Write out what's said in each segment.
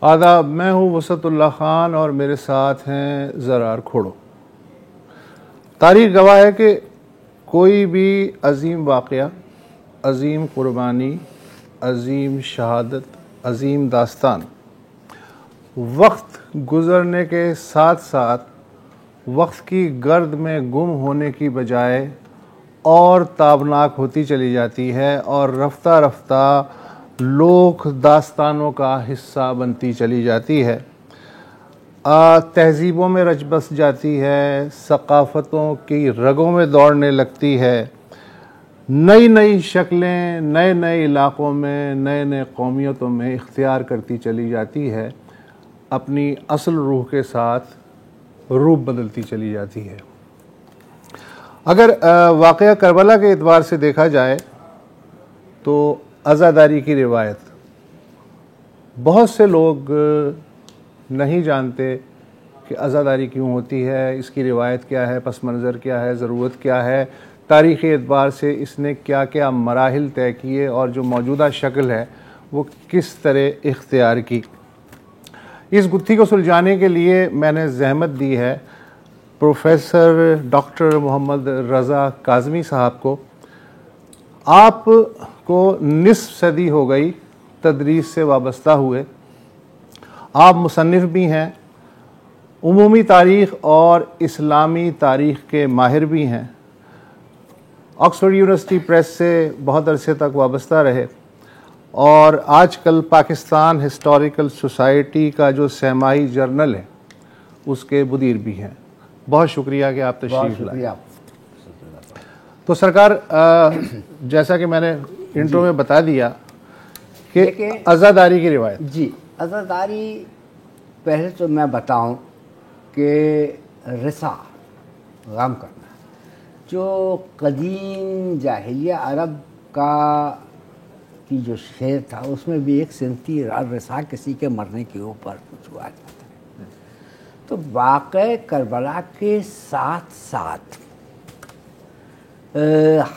آداب، میں ہوں وسعت اللہ خان اور میرے ساتھ ہیں زرار کھوڑو۔ تاریخ گواہ ہے کہ کوئی بھی عظیم واقعہ، عظیم قربانی، عظیم شہادت، عظیم داستان وقت گزرنے کے ساتھ ساتھ وقت کی گرد میں گم ہونے کی بجائے اور تابناک ہوتی چلی جاتی ہے اور رفتہ رفتہ لوک داستانوں کا حصہ بنتی چلی جاتی ہے، تہذیبوں میں رچ بس جاتی ہے، ثقافتوں کی رگوں میں دوڑنے لگتی ہے، نئی نئی شکلیں نئے نئے علاقوں میں نئے نئے قومیتوں میں اختیار کرتی چلی جاتی ہے، اپنی اصل روح کے ساتھ روپ بدلتی چلی جاتی ہے۔ اگر واقعہ کربلا کے اعتبار سے دیکھا جائے تو عزاداری کی روایت، بہت سے لوگ نہیں جانتے کہ عزاداری کیوں ہوتی ہے، اس کی روایت کیا ہے، پس منظر کیا ہے، ضرورت کیا ہے، تاریخی اعتبار سے اس نے کیا کیا مراحل طے کیے اور جو موجودہ شکل ہے وہ کس طرح اختیار کی۔ اس گتھی کو سلجھانے کے لیے میں نے زحمت دی ہے پروفیسر ڈاکٹر محمد رضا کاظمی صاحب کو۔ آپ کو نصف صدی ہو گئی تدریس سے وابستہ ہوئے، آپ مصنف بھی ہیں، عمومی تاریخ اور اسلامی تاریخ کے ماہر بھی ہیں، آکسفورڈ یونیورسٹی پریس سے بہت عرصے تک وابستہ رہے اور آج کل پاکستان ہسٹوریکل سوسائٹی کا جو سہ-ماہی جرنل ہے اس کے مدیر بھی ہیں۔ بہت شکریہ کہ آپ تشریف لائے۔ تو سرکار، جیسا کہ میں نے انٹرو میں بتا دیا کہ عزاداری کی روایت، جی عزاداری پہلے تو میں بتاؤں کہ رثا غم کرنا جو قدیم جاہلیہ عرب کی جو شعر تھا اس میں بھی ایک سنتی رثا کسی کے مرنے کے اوپر کچھ ہوا جاتا ہے۔ تو واقع کربلا کے ساتھ ساتھ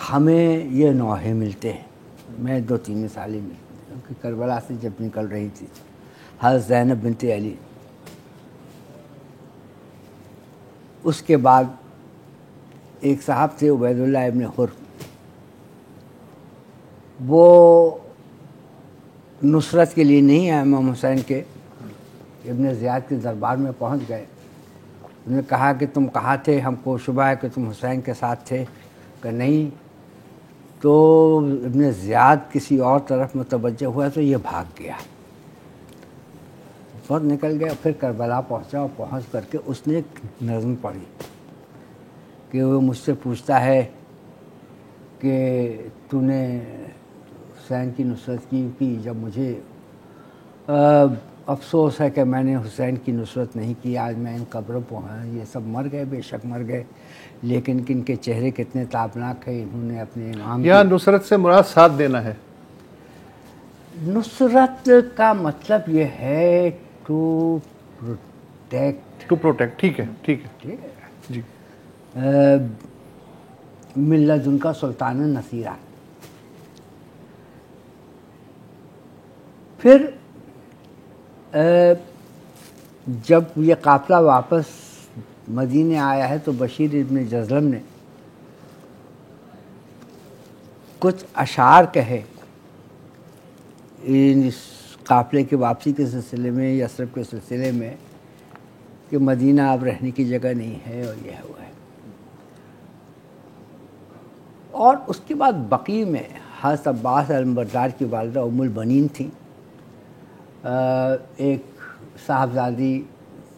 ہمیں یہ نوحے ملتے ہیں۔ میں 2-3 مثالیں ملتی ہیں کہ کربلا سے جب نکل رہی تھی حضرت زینب بنت علی، اس کے بعد ایک صاحب تھے عبید اللہ ابن حر، وہ نصرت کے لیے نہیں آئے امام حسین کے، ابن زیاد کے دربار میں پہنچ گئے۔ انہوں نے کہا کہ تم کہاں تھے، ہم کو شبہ ہے کہ تم حسین کے ساتھ تھے، کہ نہیں۔ تو ابن زیاد کسی اور طرف متوجہ ہوا تو یہ بھاگ گیا، بہت نکل گیا، پھر کربلا پہنچا اور پہنچ کر کے اس نے ایک نظم پڑھی کہ وہ مجھ سے پوچھتا ہے کہ تو نے حسین کی نصرت کی جب مجھے افسوس ہے کہ میں نے حسین کی نصرت نہیں کی، آج میں ان قبروں پہ ہوں، یہ سب مر گئے، بے شک مر گئے، لیکن ان کے چہرے کتنے تابناک ہیں، انہوں نے اپنے امام یہاں نصرت سے مراد ساتھ دینا ہے۔ نصرت کا مطلب یہ ہے ٹو پروٹیکٹ، ٹھیک ہے جی، من لدن کا سلطان نصیرہ۔ پھر جب یہ قافلہ واپس مدینے آیا ہے تو بشیر ابن جزلم نے کچھ اشعار کہے اس قافلے کی واپسی کے سلسلے میں، یثرب کے سلسلے میں، کہ مدینہ اب رہنے کی جگہ نہیں ہے اور یہ ہوا ہے۔ اور اس کے بعد بقیع میں حضرت عباس علمبردار کی والدہ ام البنین تھیں، ایک صاحبزادی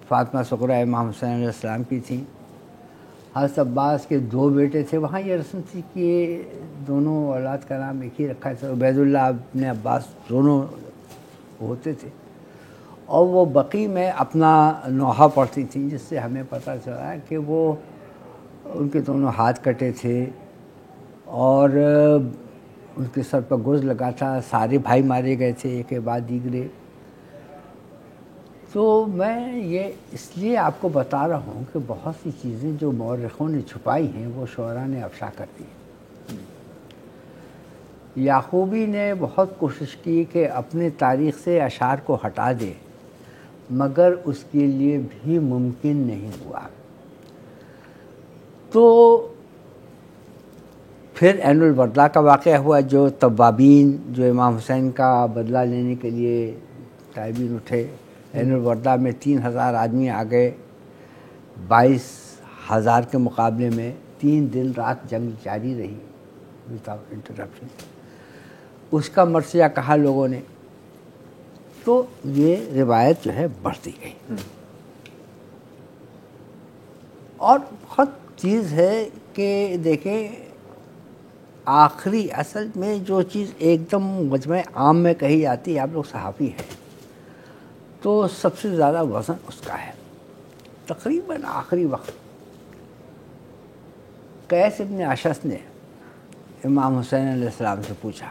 فاطمہ صغریٰ امام حسین علیہ السلام کی تھیں۔ حضرت عباس کے 2 بیٹے تھے، وہاں یہ رسم تھی کہ دونوں اولاد کا نام ایک ہی رکھا تھا، عبید اللہ ابن عباس دونوں ہوتے تھے، اور وہ بقیع میں اپنا نوحہ پڑھتی تھیں، جس سے ہمیں پتہ چلا کہ وہ ان کے دونوں ہاتھ کٹے تھے اور ان کے سر پر گرز لگا تھا، سارے بھائی مارے گئے تھے ایک کے بعد دیگرے۔ تو میں یہ اس لیے آپ کو بتا رہا ہوں کہ بہت سی چیزیں جو مورخوں نے چھپائی ہیں وہ شعراء نے افشا کر دی۔ یعقوبی نے بہت کوشش کی کہ اپنے تاریخ سے اشعار کو ہٹا دے، مگر اس کے لیے بھی ممکن نہیں ہوا۔ تو پھر عین البردا کا واقعہ ہوا، جو توابین جو امام حسین کا بدلہ لینے کے لیے تائبین اٹھے، عین البردا میں 3000 آدمی آ گئے، 22,000 کے مقابلے میں 3 دن رات جنگ جاری رہی وداؤٹ انٹرپشن۔ اس کا مرثیہ کہا لوگوں نے، تو یہ روایت جو ہے بڑھتی گئی۔ اور بہت چیز ہے کہ دیکھیں، آخری اصل میں جو چیز ایک دم مجمع عام میں کہی جاتی ہے، آپ لوگ صحافی ہیں تو سب سے زیادہ وزن اس کا ہے۔ تقریباً آخری وقت قیس ابن اشعث نے امام حسین علیہ السلام سے پوچھا،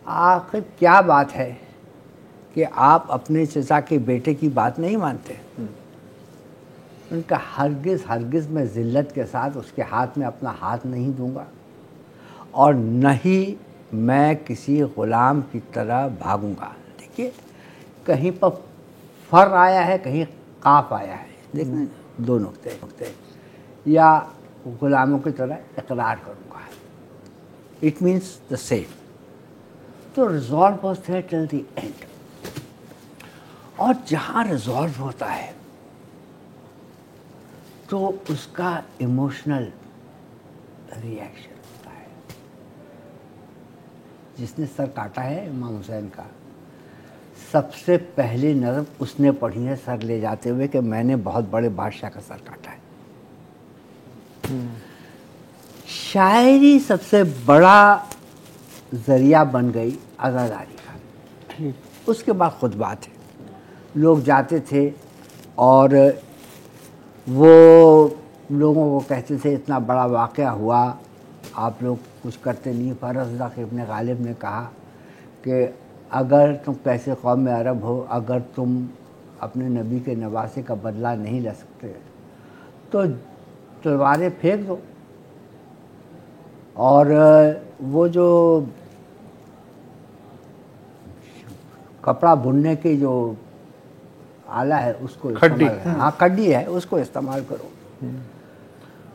آخر کیا بات ہے کہ آپ اپنے چچا کے بیٹے کی بات نہیں مانتے؟ ان کا ہرگز میں ذلت کے ساتھ اس کے ہاتھ میں اپنا ہاتھ نہیں دوں گا، اور نہ ہی میں کسی غلام کی طرح بھاگوں گا۔ دیکھیے، کہیں پر فر آیا ہے، کہیں قاف آیا ہے، دیکھیں دو نقطے، یا غلاموں کی طرح اقرار کروں گا، اٹ مینس دا سیم۔ تو resolve was there till the end. اور جہاں ریزالو ہوتا ہے تو اس کا ایموشنل ری ایکشن ہوتا ہے۔ جس نے سر کاٹا ہے امام حسین کا، سب سے پہلی نظم اس نے پڑھی ہے سر لے جاتے ہوئے کہ میں نے بہت بڑے بادشاہ کا سر کاٹا ہے۔ شاعری سب سے بڑا ذریعہ بن گئی عزاداری کا۔ اس کے بعد خطبات ہیں، لوگ جاتے تھے اور وہ لوگوں کو کہتے تھے اتنا بڑا واقعہ ہوا، آپ لوگ کچھ کرتے نہیں۔ فرزدق ابن غالب نے کہا کہ اگر تم کیسے قوم عرب ہو، اگر تم اپنے نبی کے نواسے کا بدلہ نہیں لے سکتے تو تلواریں پھینک دو۔ اور وہ جو کپڑا بننے کی جو آلہ ہے اس کو استعمال، ہاں کڈی ہے، اس کو استعمال کرو،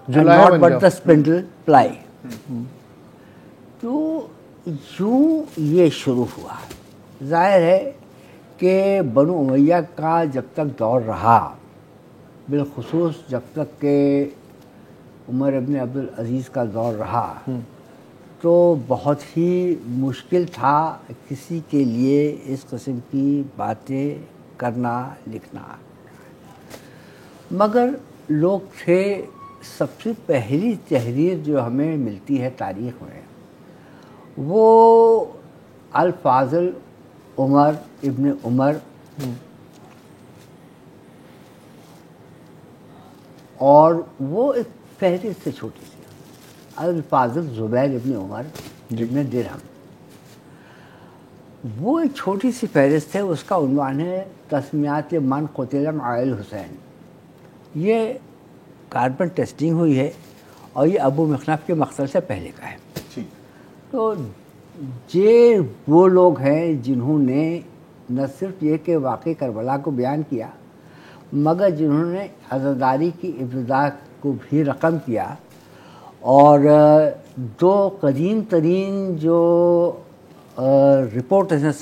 not but the spindle ply۔ تو یوں یہ شروع ہوا۔ ظاہر ہے کہ بنو امیہ کا جب تک دور رہا، بالخصوص جب تک کہ عمر ابن عبدالعزیز کا دور رہا، تو بہت ہی مشکل تھا کسی کے لیے اس قسم کی باتیں کرنا لکھنا۔ مگر لوگ تھے، سب سے پہلی تحریر جو ہمیں ملتی ہے تاریخ میں، وہ الفاظل عمر ابن عمر اور وہ ایک فہرست سے چھوٹی سی، الفاظل زبیر ابن عمر ابن درہم، وہ ایک چھوٹی سی فہرست ہے۔ اس کا عنوان ہے تسمیات من قتل مع الحسین۔ یہ کاربن ٹیسٹنگ ہوئی ہے اور یہ ابو مخنف کے مقتل سے پہلے کا ہے۔ تو یہ وہ لوگ ہیں جنہوں نے نہ صرف یہ کہ واقعی کربلا کو بیان کیا، مگر جنہوں نے عزاداری کی ابتدا کو بھی رقم کیا، اور دو قدیم ترین جو رپورٹ ہیں،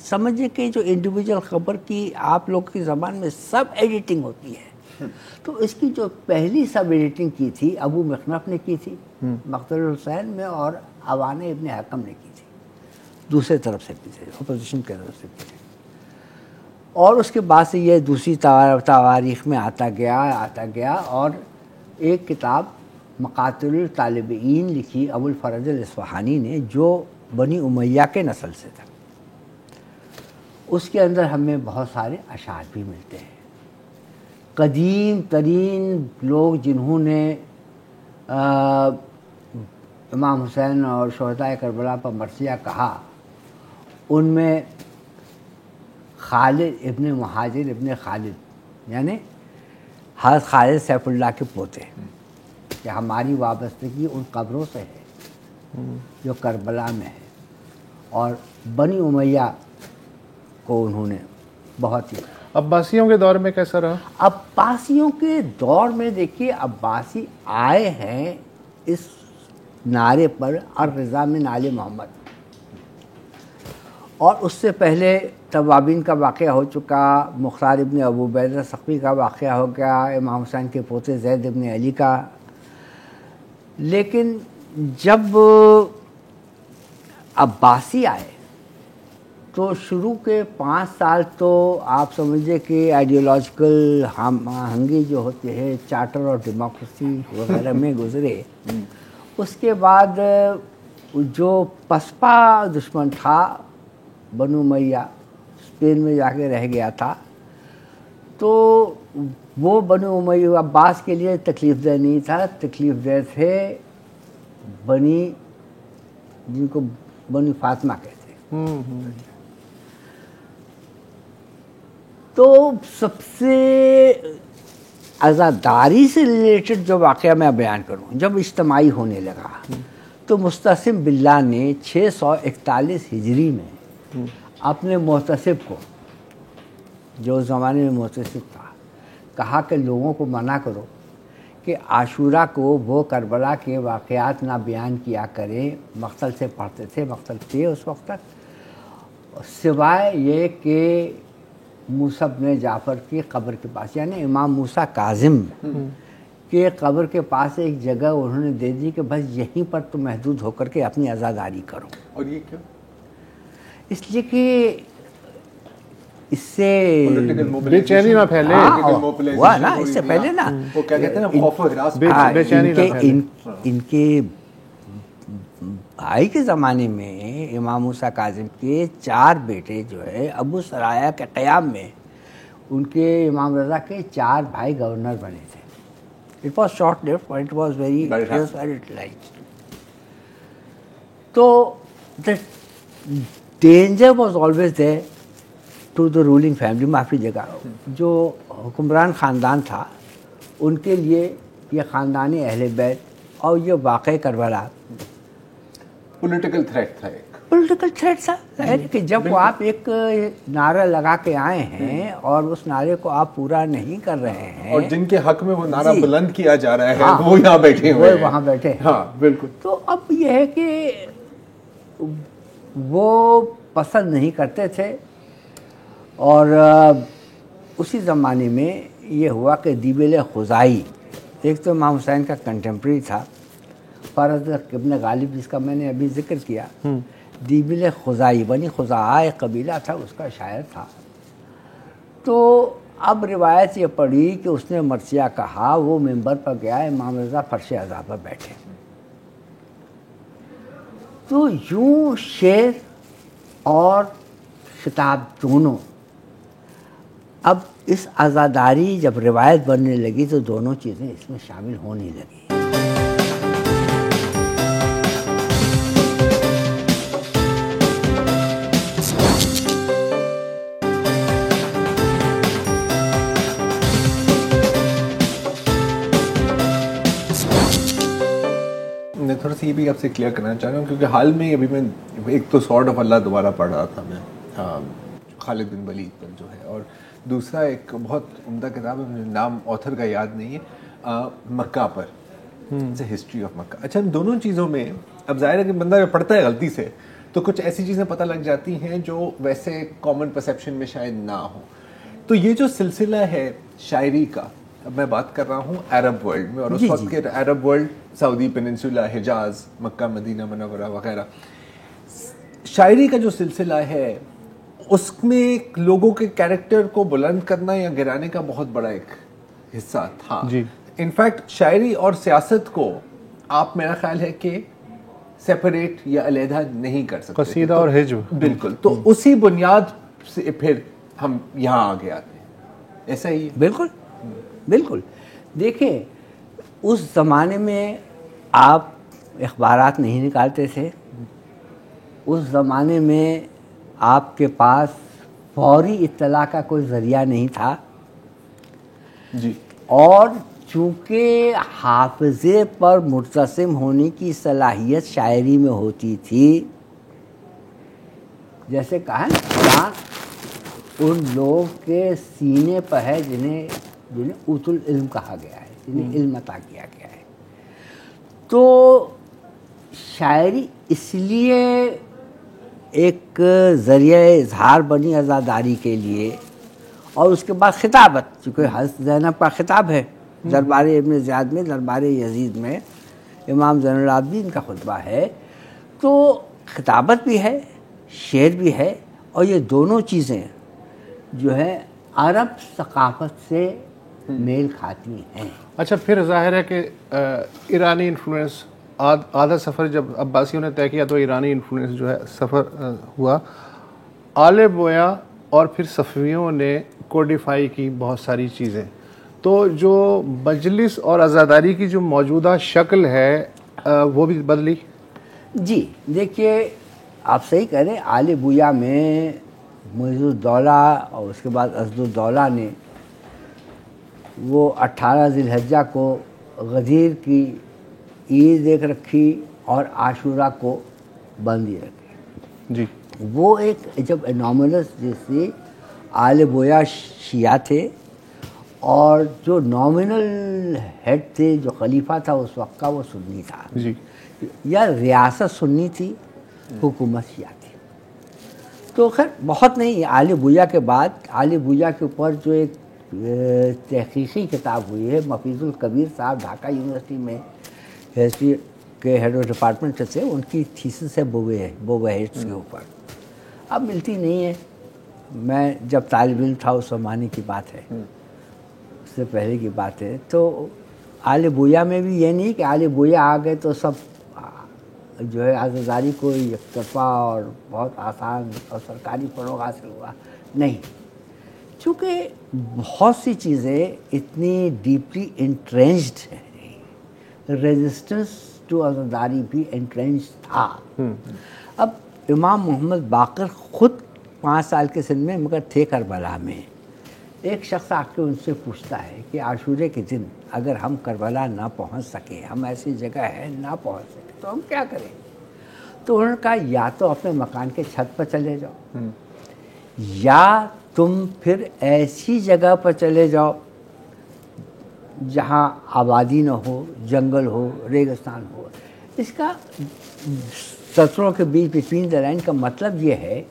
سمجھیں کہ جو انڈیویجول خبر کی آپ لوگ کی زبان میں سب ایڈیٹنگ ہوتی ہے، تو اس کی جو پہلی سب ایڈیٹنگ کی تھی ابو مخنف نے کی تھی مقتل حسین میں، اور عوان ابن حکم نے کی تھی، دوسرے طرف سے بھی تھے، اپوزیشن کی طرف سے بھی تھے۔ اور اس کے بعد سے یہ دوسری تواریخ میں آتا گیا اور ایک کتاب مقاتل الطالبین لکھی ابو الفرج الاصفہانی نے، جو بنی امیہ کے نسل سے تھا۔ اس کے اندر ہمیں بہت سارے اشعار بھی ملتے ہیں۔ قدیم ترین لوگ جنہوں نے امام حسین اور شہدائے کربلا پر مرثیہ کہا، ان میں خالد ابن مہاجر ابن خالد، یعنی حضرت خالد سیف اللہ کے پوتے، کہ ہماری وابستگی ان قبروں سے ہے جو کربلا میں ہے، اور بنی امیہ کو انہوں نے بہت ہی. عباسیوں کے دور میں کیسا رہا؟ عباسیوں کے دور میں دیکھیے عباسی آئے ہیں اس نعرے پر الرضا من آل محمد، اور اس سے پہلے توابین کا واقعہ ہو چکا، مختار ابن ابو عبیدہ ثقفی کا واقعہ ہو گیا، امام حسین کے پوتے زید ابن علی کا. لیکن جب عباسی آئے تو شروع کے 5 سال تو آپ سمجھے کہ آئیڈیولوجیکل ہم آہنگی جو ہوتی ہے چارٹر اور ڈیموکریسی وغیرہ میں گزرے. اس کے بعد جو پسپا دشمن تھا بنو امیہ، اسپین میں جا کے رہ گیا تھا، تو وہ بنو امیہ عباس کے لیے تکلیف دہ نہیں تھا، تکلیف دہ تھے بنی جن کو بنی فاطمہ کہتے ہیں. تو سب سے عزاداری سے ریلیٹڈ جو واقعہ میں بیان کروں، جب اجتماعی ہونے لگا تو مستعصم باللہ نے 641 ہجری میں اپنے محتسب کو، جو اس زمانے میں محتسب تھا، کہا کہ لوگوں کو منع کرو کہ عاشورہ کو وہ کربلا کے واقعات نہ بیان کیا کرے. مقتل سے پڑھتے تھے، مقتل تھے اس وقت تک، سوائے یہ کہ موسیٰ بن جعفر کی قبر کے پاس، یعنی امام موسیٰ کاظم کے قبر کے پاس ایک جگہ انہوں نے دے دی کہ بس یہیں پر تو محدود ہو کر کے اپنی عزاداری کرو. اور یہ کیوں؟ اس لیے کہ اس سے بے چینی نہ پھیلے. ہوا نا اس سے پہلے نا، وہ کیا کہتے ہیں نا، خوف و ہراس. بے چینی نہ پھیلے. ان کے بھائی کے زمانے میں امام موسیٰ کاظم کے 4 بیٹے جو ہے ابو سرایا کے قیام میں ان کے امام رضا کے 4 بھائی گورنر بنے تھے. It was short left but it was very light. تو the danger was always there to the ruling family. معافی جگہ جو حکمران خاندان تھا ان کے لیے یہ خاندانی اہل بیت اور یہ واقع کربلا پولیٹیکل تھریٹ تھا، ایک پولیٹیکل تھریٹ تھا. ظاہر ہے کہ جب وہ آپ ایک نعرہ لگا کے آئے ہیں اور اس نعرے کو آپ پورا نہیں کر رہے ہیں، اور جن کے حق میں وہ نعرہ بلند کیا جا رہا ہے وہ یہاں بیٹھے ہوئے ہیں، وہاں بیٹھے ہیں. ہاں بالکل. تو اب یہ ہے کہ وہ پسند نہیں کرتے تھے. اور اسی زمانے میں یہ ہوا کہ دیبل خزائی، ایک تو امام حسین کا کنٹمپریری تھا، فرد ابن غالب جس کا میں نے ابھی ذکر کیا، دیبل خزائی بنی خزاعہ ایک قبیلہ تھا، اس کا شاعر تھا. تو اب روایت یہ پڑی کہ اس نے مرثیہ کہا، وہ ممبر پر گیا، امام رضا فرش عزا پر بیٹھے. تو یوں شعر اور خطاب دونوں، اب اس عزاداری جب روایت بننے لگی تو دونوں چیزیں اس میں شامل ہونے لگی. میں تھوڑا سا یہ بھی آپ سے کلیئر کرنا چاہ رہا ہوں، کیونکہ حال میں ابھی میں ایک تو سورڈ آف اللہ دوبارہ پڑھ رہا تھا میں خالد بن ولید پر جو ہے، اور دوسرا ایک بہت عمدہ کتاب ہے، مجھے نام آتھر کا یاد نہیں ہے، مکہ پر، ہسٹری آف مکہ. اچھا، ان دونوں چیزوں میں اب ظاہر ہے کہ بندہ جب پڑھتا ہے غلطی سے تو کچھ ایسی چیزیں پتہ لگ جاتی ہیں جو ویسے کامن پرسیپشن میں شاید نہ ہوں. تو یہ جو سلسلہ ہے شاعری کا، اب میں بات کر رہا ہوں عرب ورلڈ میں، اور اس وقت کے عرب ورلڈ سعودی پیننسولا، حجاز، مکہ مدینہ منورہ وغیرہ، شاعری کا جو سلسلہ ہے اس میں لوگوں کے کیریکٹر کو بلند کرنا یا گرانے کا بہت بڑا ایک حصہ تھا. انفیکٹ شاعری اور سیاست کو آپ، میرا خیال ہے کہ سیپریٹ یا علیحدہ نہیں کر سکتے، قصیدہ اور حجب. بالکل. تو اسی بنیاد سے پھر ہم یہاں آگے آتے ہیں. ایسا ہی بالکل بالکل. دیکھیں اس زمانے میں آپ اخبارات نہیں نکالتے تھے، اس زمانے میں آپ کے پاس فوری اطلاع کا کوئی ذریعہ نہیں تھا جی. اور چونکہ حافظے پر مرتسم ہونے کی صلاحیت شاعری میں ہوتی تھی، جیسے کہا نا ان لوگ کے سینے پر ہے جنہیں اوت العلم کہا گیا ہے، جنہیں علم عطا کیا گیا ہے. تو شاعری اس لیے ایک ذریعہ اظہار بنی عزاداری کے لیے، اور اس کے بعد خطابت، چونکہ حضرت زینب کا خطاب ہے دربار ابن زیاد میں، دربار یزید میں امام زین العابدین کا خطبہ ہے، تو خطابت بھی ہے، شعر بھی ہے، اور یہ دونوں چیزیں جو ہے عرب ثقافت سے میل کھاتی ہیں. اچھا، پھر ظاہر ہے کہ ایرانی انفلوئنس آدھا سفر جب عباسیوں نے طے کیا تو ایرانی انفلوئنس جو ہے سفر ہوا. آل بویا اور پھر صفویوں نے کوڈیفائی کی بہت ساری چیزیں. تو جو مجلس اور عزاداری کی جو موجودہ شکل ہے وہ بھی بدلی. جی دیکھیے، آپ صحیح کہہ رہے ہیں. آل بویا میں معز الدولہ اور اس کے بعد اسد الدولہ نے وہ 18 ذی الحجہ کو غدیر کی عید ایک رکھی اور عاشورہ کو بندی رکھی. جی، وہ ایک جب انوملس جیسے آل بویا شیعہ تھے، اور جو نامنل ہیڈ تھے، جو خلیفہ تھا اس وقت کا، وہ سنی تھا. جی، یا ریاست سنی تھی، حکومت شیعہ تھی. تو خیر بہت نہیں. آل بویا کے بعد آل بویا کے اوپر جو ایک تحقیقی کتاب ہوئی ہے، مفیظ الکبیر صاحب ڈھاکہ یونیورسٹی میں ہسٹری کے ہیڈ آف ڈپارٹمنٹ سے، ان کی تھیسس ہے بووہیٹس کے اوپر. اب ملتی نہیں ہے. میں جب طالب علم تھا اس زمانے کی بات ہے، اس سے پہلے کی بات ہے. تو آل بویا میں بھی یہ نہیں کہ آل بویا آ گئے تو سب جو ہے عزاداری کو یک طرفہ اور بہت آسان اور سرکاری فروغ حاصل ہوا. نہیں، چونکہ بہت سی چیزیں اتنی ڈیپلی انٹرینچڈ ہیں. ریزسٹنس ٹو عزاداری بھی انٹرینچڈ تھا. اب امام محمد باقر خود 5 سال کے سن میں مگر تھے کربلا میں. ایک شخص آ کے ان سے پوچھتا ہے کہ عاشورے کے دن اگر ہم کربلا نہ پہنچ سکے، ہم ایسی جگہ ہے نہ پہنچ سکے، تو ہم کیا کریں؟ تو انہوں نے کہا یا تو اپنے مکان کے چھت پر چلے جاؤ، یا تم پھر ایسی جگہ پر چلے جاؤ جہاں آبادی نہ ہو، جنگل ہو، ریگستان ہو. اس کا سطروں کے بیچ بٹوین دا لائن کا مطلب یہ ہے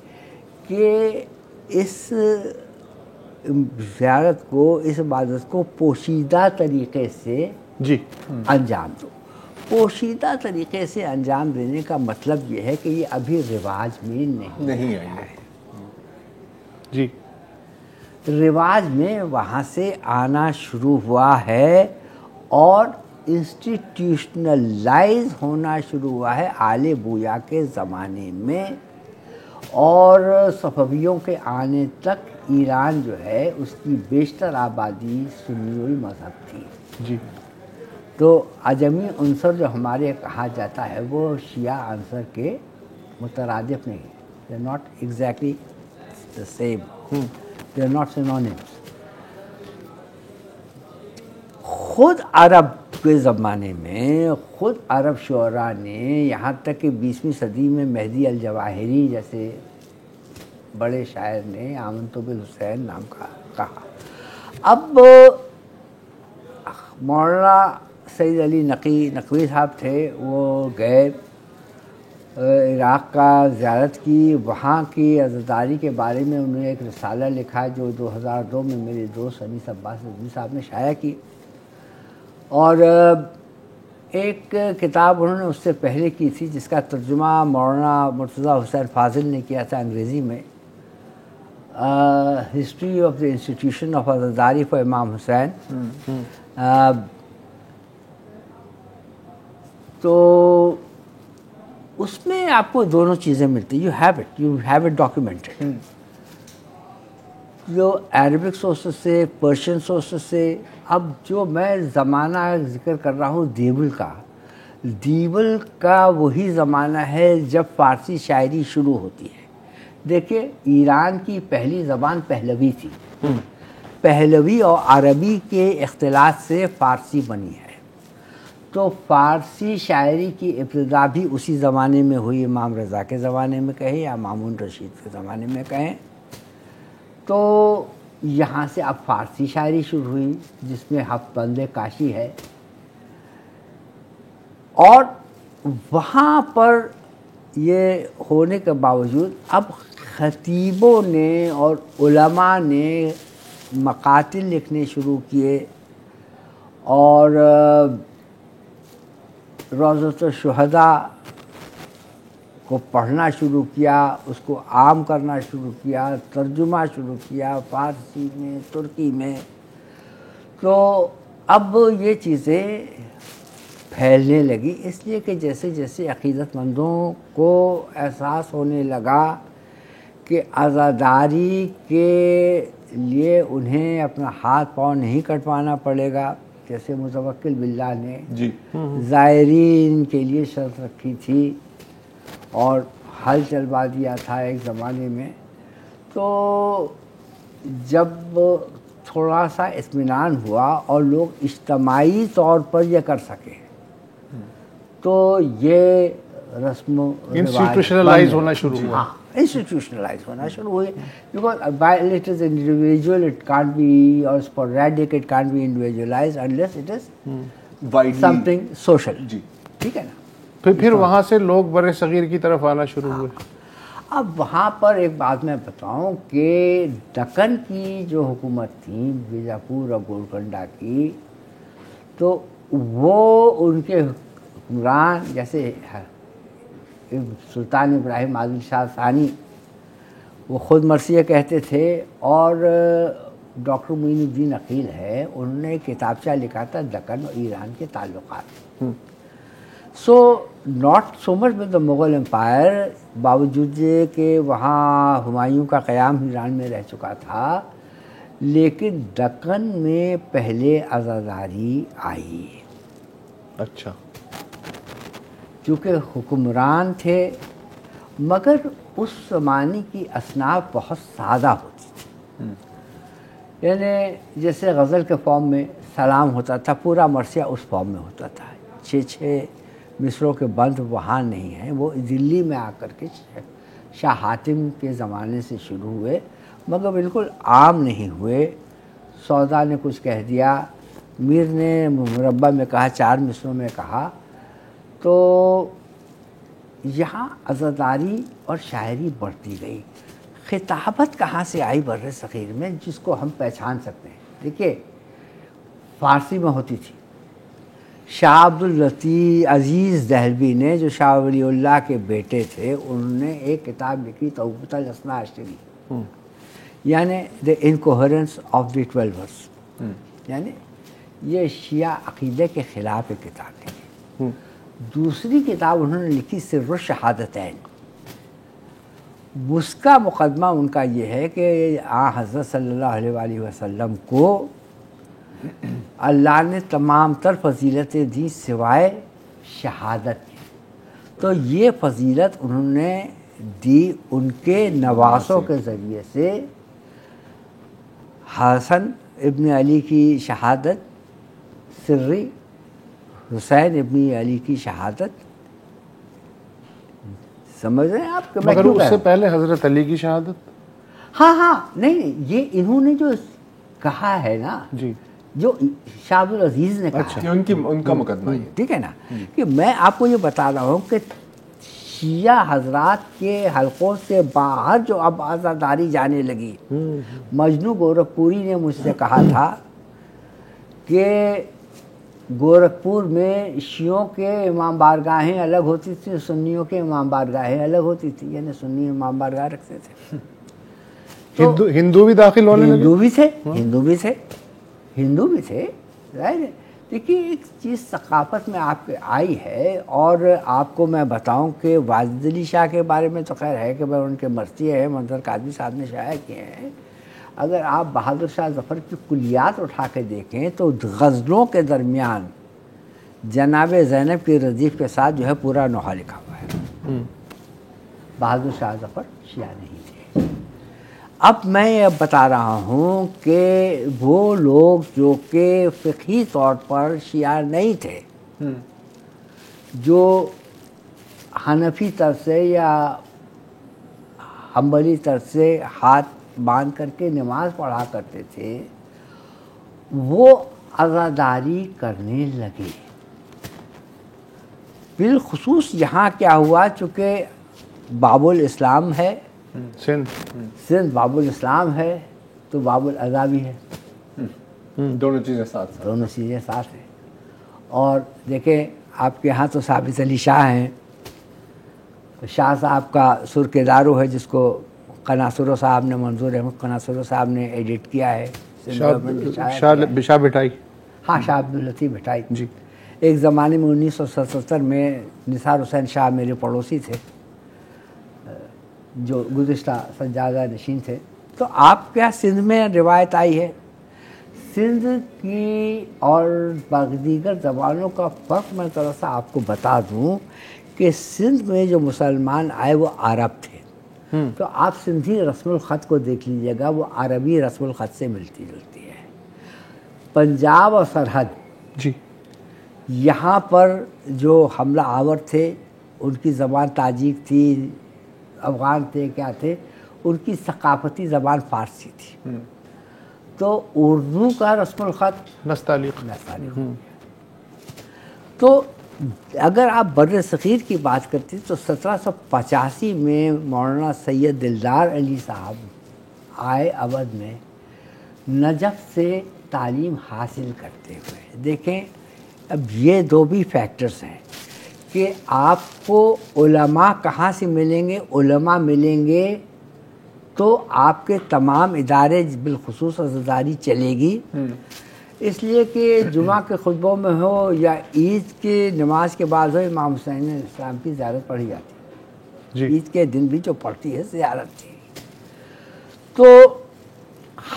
کہ اس زیارت کو، اس عبادت کو پوشیدہ طریقے سے جی انجام دو. پوشیدہ طریقے سے انجام دینے کا مطلب یہ ہے کہ یہ ابھی رواج میں نہیں آیا ہے. جی، رواج میں وہاں سے آنا شروع ہوا ہے اور انسٹیٹیوشنلائز ہونا شروع ہوا ہے آل بویا کے زمانے میں. اور صفویوں کے آنے تک ایران جو ہے اس کی بیشتر آبادی سنی مذہب تھی. جی، تو عجمی عنصر جو ہمارے کہا جاتا ہے وہ شیعہ عنصر کے مترادف نہیں. they are not exactly the same. they are not synonyms. خود عرب کے زمانے میں خود عرب شعراء نے، یہاں تک کہ 20ویں صدی میں مہدی الجواہری جیسے بڑے شاعر نے آمنت بالحسین نام کا کہا. اب مولانا سید علی نقوی صاحب تھے، وہ گئے عراق کا زیارت کی. وہاں کی عزاداری کے بارے میں انہوں نے ایک رسالہ لکھا جو 2002 میں میرے دوست انیس عباس رضوی صاحب نے شائع کی. اور ایک کتاب انہوں نے اس سے پہلے کی تھی جس کا ترجمہ مولانا مرتضیٰ حسین فاضل نے کیا تھا انگریزی میں، history of the institution of عزاداری فار امام حسین. تو اس میں آپ کو دونوں چیزیں ملتی. You have it documented. جو عربک سورسز سے، پرشین سورسز سے. اب جو میں زمانہ ذکر کر رہا ہوں دیول کا وہی زمانہ ہے جب فارسی شاعری شروع ہوتی ہے. دیکھیں، ایران کی پہلی زبان پہلوی تھی. پہلوی اور عربی کے اختلاط سے فارسی بنی ہے. تو فارسی شاعری کی ابتدا بھی اسی زمانے میں ہوئی. امام رضا کے زمانے میں کہیں یا مامون رشید کے زمانے میں کہیں. تو یہاں سے اب فارسی شاعری شروع ہوئی جس میں ہفت بند کاشی ہے، اور وہاں پر یہ ہونے کے باوجود اب خطیبوں نے اور علماء نے مقاتل لکھنے شروع کیے اور روضۃ الشہداء کو پڑھنا شروع کیا، اس کو عام کرنا شروع کیا، ترجمہ شروع کیا فارسی میں، ترکی میں. تو اب یہ چیزیں پھیلنے لگی، اس لیے کہ جیسے جیسے عقیدت مندوں کو احساس ہونے لگا کہ عزاداری کے لیے انہیں اپنا ہاتھ پاؤں نہیں کٹوانا پڑے گا، جیسے متوکل باللہ نے زائرین کے لیے شرط رکھی تھی اور حل چلوا دیا تھا ایک زمانے میں. تو جب تھوڑا سا اطمینان ہوا اور لوگ اجتماعی طور پر یہ کر سکے تو یہ رسم و انسٹیٹیوشنلائز ہونا شروع ہوا. ہاں انسٹیٹیوشنلائز ہونا شروع ہوئی، because while it is individual it can't be, or sporadic it can't be individualized unless it is something social. جی ٹھیک ہے نا. پھر وہاں سے لوگ بر صغیر کی طرف آنا شروع ہوئے. اب وہاں پر ایک بات میں بتاؤں کہ دکن کی جو حکومت تھی بیجاپور اور گولکنڈہ کی، تو وہ ان کے حکمران جیسے سلطان ابراہیم عادل شاہ ثانی، وہ خود مرثیہ کہتے تھے، اور ڈاکٹر معین الدین عقیل ہے، انہوں نے کتابچہ لکھا تھا دکن اور ایران کے تعلقات. So not so much with the Mughal empire, باوجود کہ وہاں ہمایوں کا قیام ایران میں رہ چکا تھا، لیکن دکن میں پہلے عزاداری آئی. اچھا. کیونکہ حکمران تھے، مگر اس زمانے کی اصناف بہت سادہ ہوتی تھی. یعنی جیسے غزل کے فارم میں سلام ہوتا تھا، پورا مرثیہ اس فارم میں ہوتا تھا. 6 مصروں کے بند وہاں نہیں ہیں، وہ دلی میں آ کر کے شاہ حاتم کے زمانے سے شروع ہوئے، مگر بالکل عام نہیں ہوئے. سودا نے کچھ کہہ دیا، میر نے مربع میں کہا، 4 مصروں میں کہا. تو یہاں عزاداری اور شاعری بڑھتی گئی. خطابت کہاں سے آئی بر صغیر میں جس کو ہم پہچان سکتے ہیں؟ دیکھیے فارسی میں ہوتی تھی. شاہ عبداللطیف عزیز دہلوی نے، جو شاہ ولی اللہ کے بیٹے تھے، انہوں نے ایک کتاب لکھی توبۃ الاثنا عشری، یعنی دی انکوہرنس آف دی 12 ورس. یعنی یہ شیعہ عقیدے کے خلاف ایک کتاب لکھی. دوسری کتاب انہوں نے لکھی سر الشہادتین. اس کا مقدمہ ان کا یہ ہے کہ حضرت صلی اللہ علیہ وآلہ وسلم کو اللہ نے تمام تر فضیلتیں دی سوائے شہادت کی. تو یہ فضیلت انہوں نے دی ان کے نواسوں کے ذریعے سے. حسن ابن علی کی شہادت سری، حسین ابن علی کی شہادت، سمجھ رہے ہیں آپ؟ مگر اس سے پہلے حضرت علی کی شہادت. ہاں نہیں، یہ انہوں نے جو کہا ہے نا، جی، جو شاہ عبدالعزیز نے کہا، ان کا مقدمہ یہ، ٹھیک ہے نا، کہ میں آپ کو یہ بتا رہا ہوں کہ شیعہ حضرات کے حلقوں سے باہر جو اب عزاداری جانے لگی. مجنو گورکھپوری نے مجھ سے کہا تھا کہ گورکھپور میں شیعوں کے امام بارگاہیں الگ ہوتی تھیں، سنیوں کے امام بارگاہیں الگ ہوتی تھیں. یعنی سنی امام بارگاہ رکھتے تھے. ہندو بھی داخل ہونے لگے. ہندو بھی تھے. دیکھیے ایک چیز ثقافت میں آپ کے آئی ہے. اور آپ کو میں بتاؤں کہ واجد علی شاہ کے بارے میں تو خیر ہے کہ میں ان کے مرثیے ہیں، منظر قادری صاحب نے شائع کیے ہیں. اگر آپ بہادر شاہ ظفر کی کلیات اٹھا کے دیکھیں تو غزلوں کے درمیان جناب زینب کی ردیف کے ساتھ جو ہے پورا نوحہ لکھا ہوا ہے. بہادر شاہ ظفر شیعہ نہیں تھے. اب میں یہ بتا رہا ہوں کہ وہ لوگ جو کہ فقہی طور پر شیعہ نہیں تھے، جو حنفی طرف سے یا حنبلی طرف سے ہاتھ باندھ کر کے نماز پڑھا کرتے تھے وہ عزاداری کرنے لگے. بالخصوص یہاں کیا ہوا، چونکہ باب الاسلام ہے، سندھ باب الاسلام ہے، تو باب العزا بھی ہے. دونوں چیزیں ساتھ ہیں. اور دیکھیں آپ کے ہاں تو ثابت علی شاہ ہیں، شاہ صاحب کا سرکے دارو ہے جس کو قناصرو صاحب نے، منظور احمد قناصرو صاحب نے ایڈٹ کیا ہے. شاہ بھٹائی. ہاں، شاہ عبداللطیف بھٹائی. جی. ایک زمانے میں 1977 میں نثار حسین شاہ میرے پڑوسی تھے جو گزشتہ سجادہ نشین تھے. تو آپ کیا سندھ میں روایت آئی ہے، سندھ کی اور دیگر زبانوں کا فرق میں تھوڑا سا آپ کو بتا دوں کہ سندھ میں جو مسلمان آئے وہ عرب تھے. تو آپ سندھی رسم الخط کو دیکھ لیجئے گا، وہ عربی رسم الخط سے ملتی جلتی ہے. پنجاب اور سرحد، جی، یہاں پر جو حملہ آور تھے ان کی زبان تاجک تھی، افغان تھے، کیا تھے، ان کی ثقافتی زبان فارسی تھی. تو اردو کا رسم الخط نستعلیق. تو اگر آپ بر صغیر کی بات کرتے تو 1785 میں مولانا سید دلدار علی صاحب آئے اودھ میں نجف سے تعلیم حاصل کرتے ہوئے. دیکھیں اب یہ دو بھی فیکٹرز ہیں کہ آپ کو علماء کہاں سے ملیں گے. علماء ملیں گے تو آپ کے تمام ادارے بالخصوص عزاداری چلے گی. اس لیے کہ جمعہ کے خطبوں میں ہو یا عید کی نماز کے بعد ہو امام حسین اسلام کی زیارت پڑھی جاتی ہے. جی. عید کے دن بھی جو پڑھتی ہے زیارت تھی. تو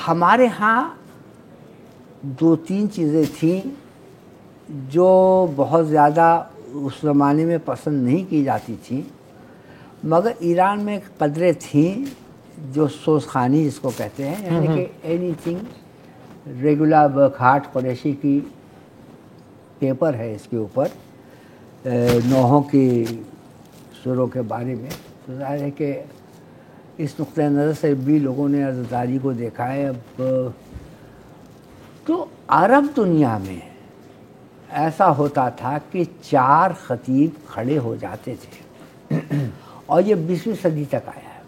ہمارے ہاں دو تین چیزیں تھیں جو بہت زیادہ اس زمانے میں پسند نہیں کی جاتی تھیں، مگر ایران میں قدریں تھیں جو سوزخانی جس کو کہتے ہیں، یعنی کہ اینی تھنگ ریگولر برکھارٹ قریشی کی پیپر ہے اس کے اوپر نوحوں کی سروں کے بارے میں. تو ظاہر ہے کہ اس نقطۂ نظر سے بھی لوگوں نے عزاداری کو دیکھا ہے. اب تو عرب دنیا میں ایسا ہوتا تھا کہ 4 خطیب کھڑے ہو جاتے تھے اور یہ 20ویں صدی تک آیا ہے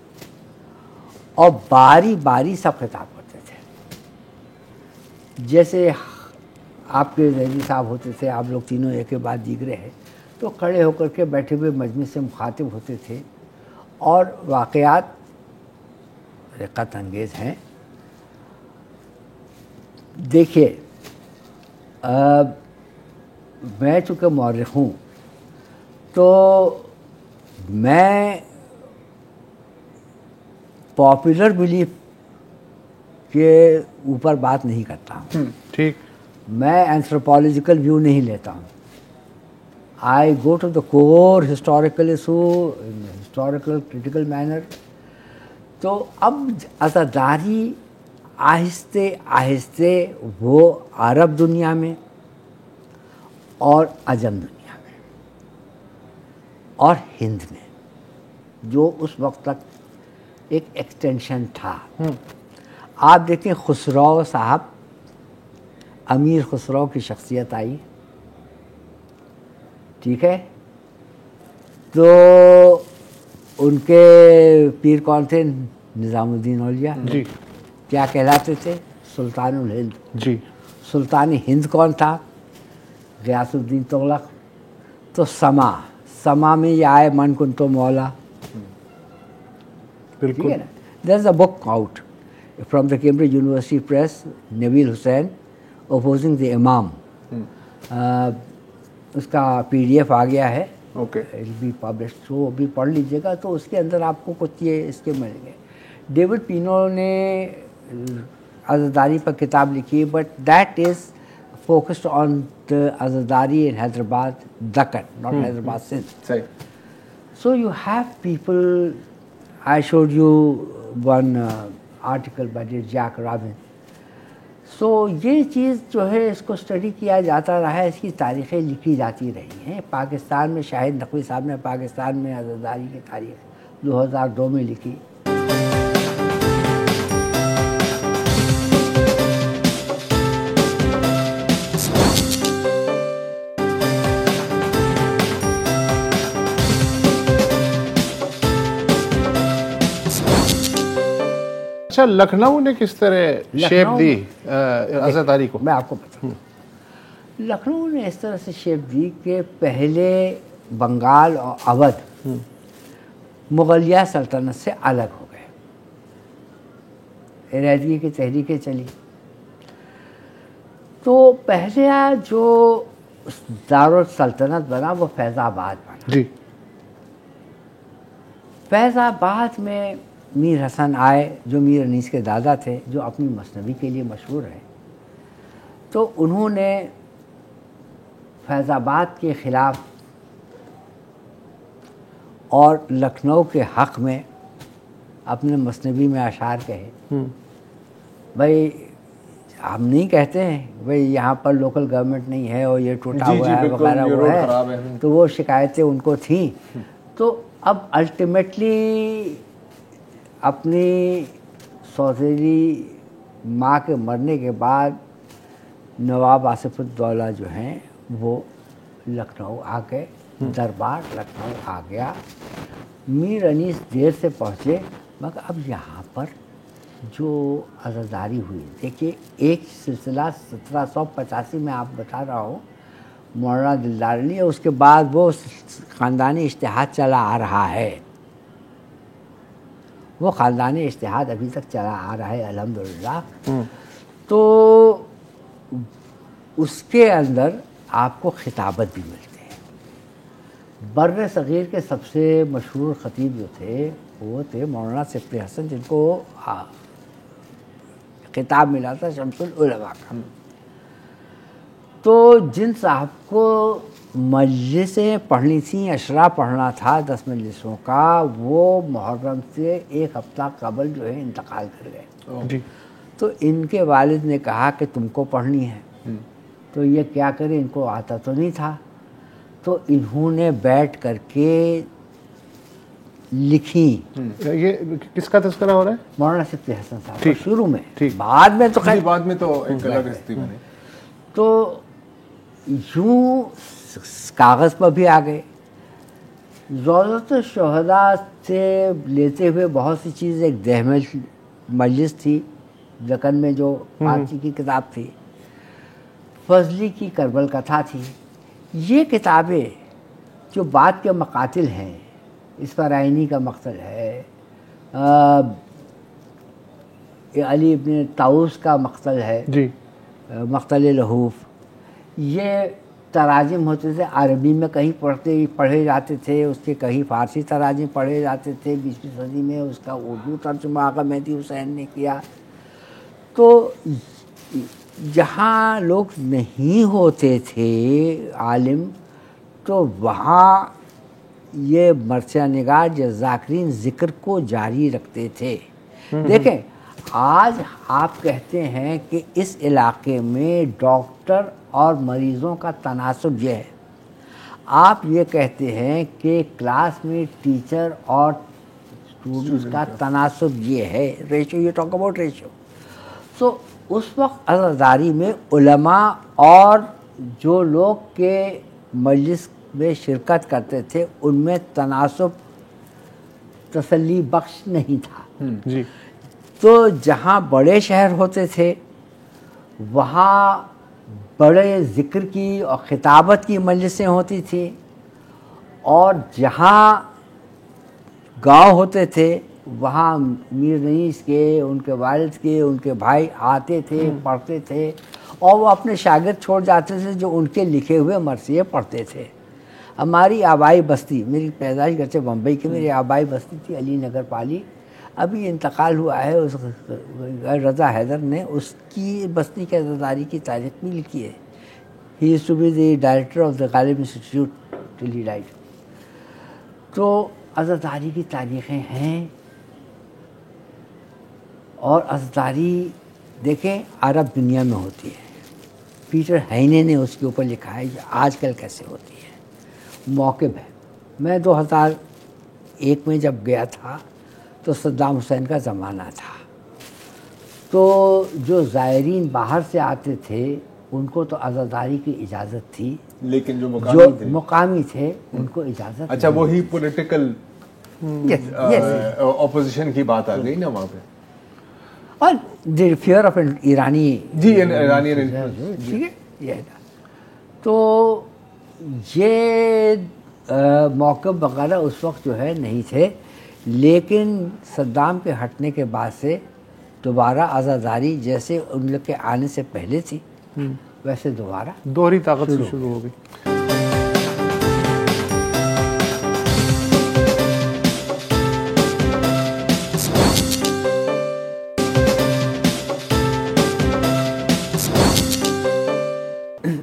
اور باری باری سب خطاب کرتے تھے. جیسے آپ کے ذہنی صاحب ہوتے تھے، آپ لوگ تینوں ایک کے بعد دیگرے ہیں، تو کھڑے ہو کر کے بیٹھے ہوئے مجلس سے مخاطب ہوتے تھے اور واقعات رقت انگیز ہیں. دیکھیے میں چونکہ مورخ ہوں تو میں پاپولر بلیف کے اوپر بات نہیں کرتا ہوں. ٹھیک. میں اینتھروپولوجیکل ویو نہیں لیتا ہوں. I go to the core historical issue historical critical manner. تو اب عزاداری آہستہ آہستہ وہ عرب دنیا میں اور عجم دنیا میں اور ہند میں جو اس وقت تک ایک ایکسٹینشن تھا. آپ دیکھیں خسرو صاحب، امیر خسرو کی شخصیت آئی، ٹھیک ہے، تو ان کے پیر کون تھے؟ نظام الدین اولیاء. جی. کیا کہلاتے تھے؟ سلطان الہند. جی. سلطان ہند کون تھا؟ غیاث الدین تغلق. تو سما میں یہ آئے من کن تو مولا. بالکل. There is a book out from the Cambridge University Press, Noel Hussain opposing the imam. اس کا PDF آ گیا ہے، اوکے، ول بی پبلشڈ. تو ابھی پڑھ لیجیے گا تو اس کے اندر آپ کو کچھ یہ اس کے ملیں گے. ڈیوڈ پینو نے عزاداری پر کتاب لکھی، but that is focused on the Azadari in Hyderabad, Deccan, not Hyderabad, Sindh. صحیح. So you have people, I showed you one article by Jack Rabin. So یہ چیز جو ہے اس کو اسٹڈی کیا جاتا رہا ہے، اس کی تاریخیں لکھی جاتی رہی ہیں. پاکستان میں شاہد نقوی صاحب نے پاکستان میں عزاداری کی تاریخ 2002 میں لکھی. اچھا لکھنؤ نے کس طرح شیپ دی عزاداری کو؟ میں آپ کو بتاؤں، لکھنؤ نے اس طرح سے شیپ دی کہ پہلے بنگال اور اودھ مغلیہ سلطنت سے الگ ہو گئے، علیحدگی کی تحریکیں چلی، تو پہلے جو دارالسلطنت بنا وہ فیض آباد بنا۔ جی، فیض آباد میں میر حسن آئے جو میر انیس کے دادا تھے، جو اپنی مثنوی کے لیے مشہور ہے، تو انہوں نے فیض آباد کے خلاف اور لکھنؤ کے حق میں اپنے مثنوی میں اشعار کہے، بھائی ہم نہیں کہتے ہیں بھئی یہاں پر لوکل گورنمنٹ نہیں ہے اور یہ ٹوٹا ہوا ہے وغیرہ وہ ہے، تو وہ شکایتیں ان کو تھیں۔ تو اب الٹیمیٹلی اپنی سوتیلی ماں کے مرنے کے بعد نواب آصف الدولہ جو ہیں وہ لکھنؤ آ گئے، دربار لکھنؤ آ گیا، میر انیس دیر سے پہنچے، مگر اب یہاں پر جو عزاداری ہوئی، دیکھیے ایک سلسلہ 1785 میں آپ بتا رہا ہوں مولانا دلدار علی، اس کے بعد وہ خاندانی اشتہاد چلا آ رہا ہے، وہ خاندانی اشتہاد ابھی تک چلا آ رہا ہے الحمدللہ۔ تو اس کے اندر آپ کو خطابت بھی ملتے ہیں۔ بر صغیر کے سب سے مشہور خطیب جو تھے وہ تھے مولانا صفی حسن، جن کو خطاب ملا تھا شمس العلماء کا۔ تو جن صاحب کو مجلسیں پڑھنی تھیں، اشرا پڑھنا تھا 10 مجلسوں کا، وہ محرم سے ایک ہفتہ قبل جو ہے انتقال کر گئے۔ جی، تو ان کے والد نے کہا کہ تم کو پڑھنی ہے، تو یہ کیا کرے، ان کو آتا تو نہیں تھا، تو انہوں نے بیٹھ کر کے لکھی۔ یہ کس کا تذکرہ ہو رہا ہے؟ مولانا صفی حسن صاحب کا شروع میں، ٹھیک، بعد میں تو خیر بعد میں تو ایک الگ ہستی بنی۔ تو یوں کاغذ پر بھی آ گئے۔ روضۃ الشہداء سے لیتے ہوئے بہت سی چیز، ایک دہمل مجلس تھی دکن میں جو فارسی کی کتاب تھی، فضلی کی کربل کتھا تھی، یہ کتابیں جو بعد کے مقاتل ہیں، اسفرائینی کا مقتل ہے، علی ابن طاؤس کا مقتل ہے، جی، مقتل لہوف، یہ تراجم ہوتے تھے، عربی میں کہیں پڑھے جاتے تھے، اس کے کہیں فارسی تراجم پڑھے جاتے تھے، 20ویں صدی میں اس کا اردو ترجمہ آقا مہدی حسین نے کیا۔ تو جہاں لوگ نہیں ہوتے تھے عالم، تو وہاں یہ مرثیہ نگار یا ذاکرین ذکر کو جاری رکھتے تھے۔ دیکھیں آج آپ کہتے ہیں کہ اس علاقے میں ڈاکٹر اور مریضوں کا تناسب یہ ہے، آپ یہ کہتے ہیں کہ کلاس میں ٹیچر اور اسٹوڈنٹس کا تناسب یہ ہے، ریشو، یہ ٹاک اباؤٹ ریشو۔ سو اس وقت عزاداری میں علماء اور جو لوگ کے مجلس میں شرکت کرتے تھے ان میں تناسب تسلی بخش نہیں تھا۔ جی، تو جہاں بڑے شہر ہوتے تھے وہاں بڑے ذکر کی اور خطابت کی مجلسیں ہوتی تھیں، اور جہاں گاؤں ہوتے تھے وہاں میر رئیس کے، ان کے والد کے، ان کے بھائی آتے تھے، پڑھتے تھے، اور وہ اپنے شاگرد چھوڑ جاتے تھے جو ان کے لکھے ہوئے مرثیے پڑھتے تھے۔ ہماری آبائی بستی، میری پیدائش گرچہ بمبئی کی، میری آبائی بستی تھی علی نگر پالی، ابھی انتقال ہوا ہے اس رضا حیدر نے، اس کی بستی کے عزاداری کی تاریخ بھی لکھی ہے۔ He is to be the director of the Ghalib institute till he died. تو عزاداری کی تاریخیں ہیں، اور عزاداری دیکھیں عرب دنیا میں ہوتی ہے، پیٹر ہینے نے اس کے اوپر لکھا ہے کہ آج کل کیسے ہوتی ہے، موقب ہے۔ میں 2001 میں جب گیا تھا تو صدام حسین کا زمانہ تھا، تو جو زائرین باہر سے آتے تھے ان کو تو عزاداری کی اجازت تھی، لیکن جو مقامی تھے ان کو اجازت اچھا وہی پولیٹیکل نہیں۔ اپوزیشن کی بات آ گئی نا وہاں پہ۔ اور فیئر آف ایرانی جی ایرانی ٹھیک ہے یہ تھا. تو یہ موقف وغیرہ اس وقت جو ہے نہیں تھے، لیکن صدام کے ہٹنے کے بعد سے دوبارہ عزاداری جیسے ان لوگ کے آنے سے پہلے تھی ویسے دوبارہ دوہری طاقت سے شروع ہو گئی.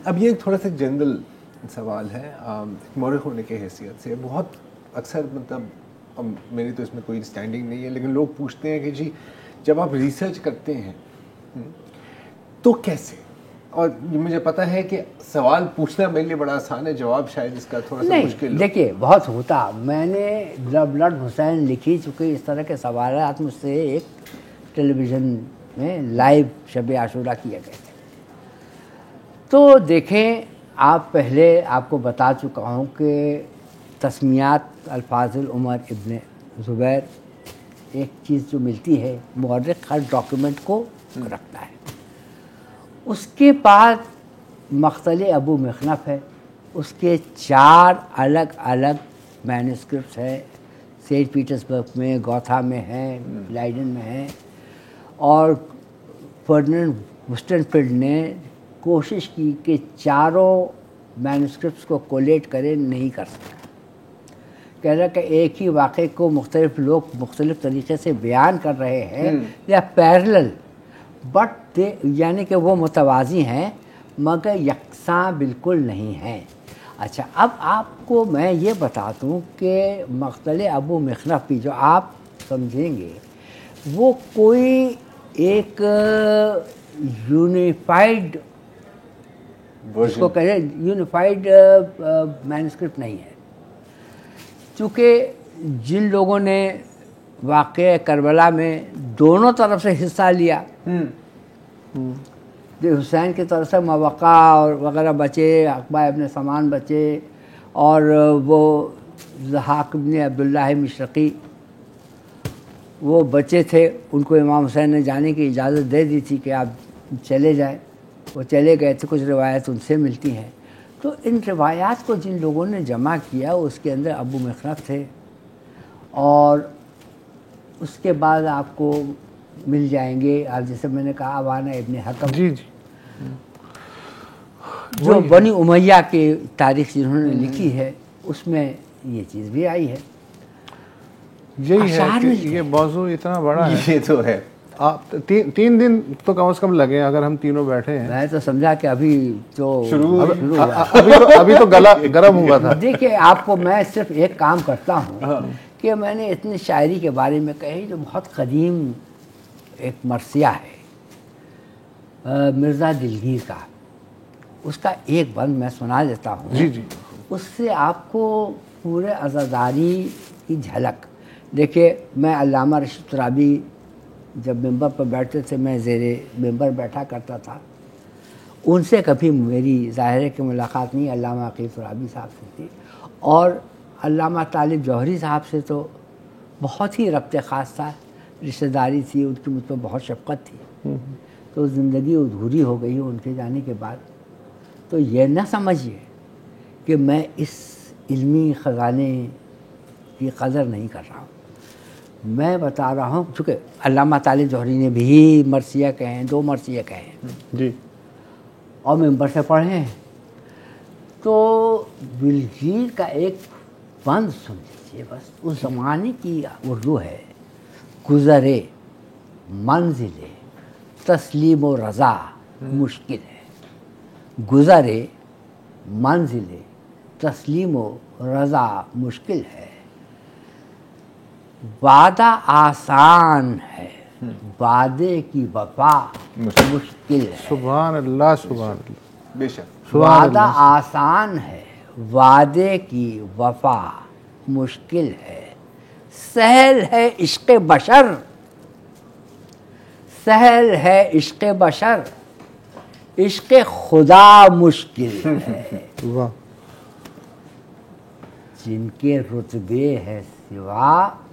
اب یہ تھوڑا سا جنرل سوال ہے مورخ ہونے کی حیثیت سے. بہت اکثر مطلب میری تو اس میں کوئی اسٹینڈنگ نہیں ہے، لیکن لوگ پوچھتے ہیں کہ جی جب آپ ریسرچ کرتے ہیں تو کیسے؟ اور مجھے پتہ ہے کہ سوال پوچھنا میرے لیے بڑا آسان ہے، جواب شاید اس کا تھوڑا سا مشکل ہے. دیکھیے بہت ہوتا، میں نے بلڈ حسین لکھی چونکہ اس طرح کے سوالات مجھ سے ایک ٹیلی ویژن میں لائیو شب عاشورہ کیے گئے تھے. تو دیکھیں آپ پہلے آپ کو بتا چکا ہوں کہ تسمیات الفاظ عمر ابن زبیر ایک چیز جو ملتی ہے مورخ ہر ڈاکیومنٹ کو رکھتا ہے. اس کے بعد مقتل ابو مخنف ہے، اس کے 4 الگ الگ مینوسکرپٹس ہیں، سینٹ پیٹرسبرگ میں، گوتھا میں ہیں، لائڈن میں ہیں. اور فرڈیننڈ وسٹنفیلڈ نے کوشش کی کہ چاروں مینوسکرپٹس کو کولیٹ کرے، نہیں کر سکا. کہہ رہا کہ ایک ہی واقعے کو مختلف لوگ مختلف طریقے سے بیان کر رہے ہیں یا پیرلل، بٹ یعنی کہ وہ متوازی ہیں مگر یکساں بالکل نہیں ہیں. اچھا اب آپ کو میں یہ بتا دوں کہ مقتل ابو مخنف بھی جو آپ سمجھیں گے وہ کوئی ایک یونیفائڈ اس کو کہے یونیفائڈ مینوسکرپٹ نہیں ہے. چونکہ جن لوگوں نے واقعہ کربلا میں دونوں طرف سے حصہ لیا، حسین کی طرف سے موقع اور وغیرہ بچے، عقبہ ابن سامان بچے، اور وہ ضحاک ابن عبداللہ مشرقی وہ بچے تھے. ان کو امام حسین نے جانے کی اجازت دے دی تھی کہ آپ چلے جائیں، وہ چلے گئے تھے. کچھ روایت ان سے ملتی ہیں. تو ان روایات کو جن لوگوں نے جمع کیا اس کے اندر ابو مخنف تھے، اور اس کے بعد آپ کو مل جائیں گے جیسے میں نے کہا عوانہ ابن حکم، جی جی جو بنی امیہ کی تاریخ جنہوں نے لکھی ہے اس میں یہ چیز بھی آئی ہے. یہی ہے کہ یہ موضوع اتنا بڑا ہے. یہ تو ہے. آپ 3 دن تو کم از کم لگے اگر ہم تینوں بیٹھے ہیں. میں تو سمجھا کہ ابھی تو شروع ابھی تو گلا گرم ہوا تھا. دیکھیے آپ کو میں صرف ایک کام کرتا ہوں کہ میں نے اتنی شاعری کے بارے میں کہی جو بہت قدیم ایک مرثیہ ہے مرزا دلگیر کا، اس کا ایک بند میں سنا دیتا ہوں. جی جی. اس سے آپ کو پورے عزاداری کی جھلک. دیکھیے میں علامہ رشید ترابی جب ممبر پر بیٹھتے تھے میں زیر ممبر بیٹھا کرتا تھا، ان سے کبھی میری ظاہر ہے کہ ملاقات نہیں، علامہ عقیل ترابی صاحب سے تھی. اور علامہ طالب جوہری صاحب سے تو بہت ہی ربط خاص تھا، رشتہ داری تھی، ان کی مجھ پر بہت شفقت تھی. تو زندگی ادھوری ہو گئی ان کے جانے کے بعد. تو یہ نہ سمجھیے کہ میں اس علمی خزانے کی قدر نہیں کر رہا ہوں. میں بتا رہا ہوں چونکہ علامہ طالب جوہری نے بھی مرثیہ کہے ہیں، 2 مرثیہ کہے ہیں جی، اور ممبر سے پڑھے ہیں. تو دلگیر کا ایک بند سن لیجیے بس. اس زمانے کی اردو ہے: گزرے منزل تسلیم و رضا مشکل ہے، گزرے منزل تسلیم و رضا مشکل ہے، وعدہ آسان ہے وعدے کی وفا مشکل ہے. سبحان اللہ سبحان اللہ. بے شک. وعدہ آسان ہے وعدے کی وفا مشکل ہے، سہل ہے عشق بشر، سہل ہے عشق بشر، عشق خدا مشکل ہے. واہ. جن کے رتبے ہے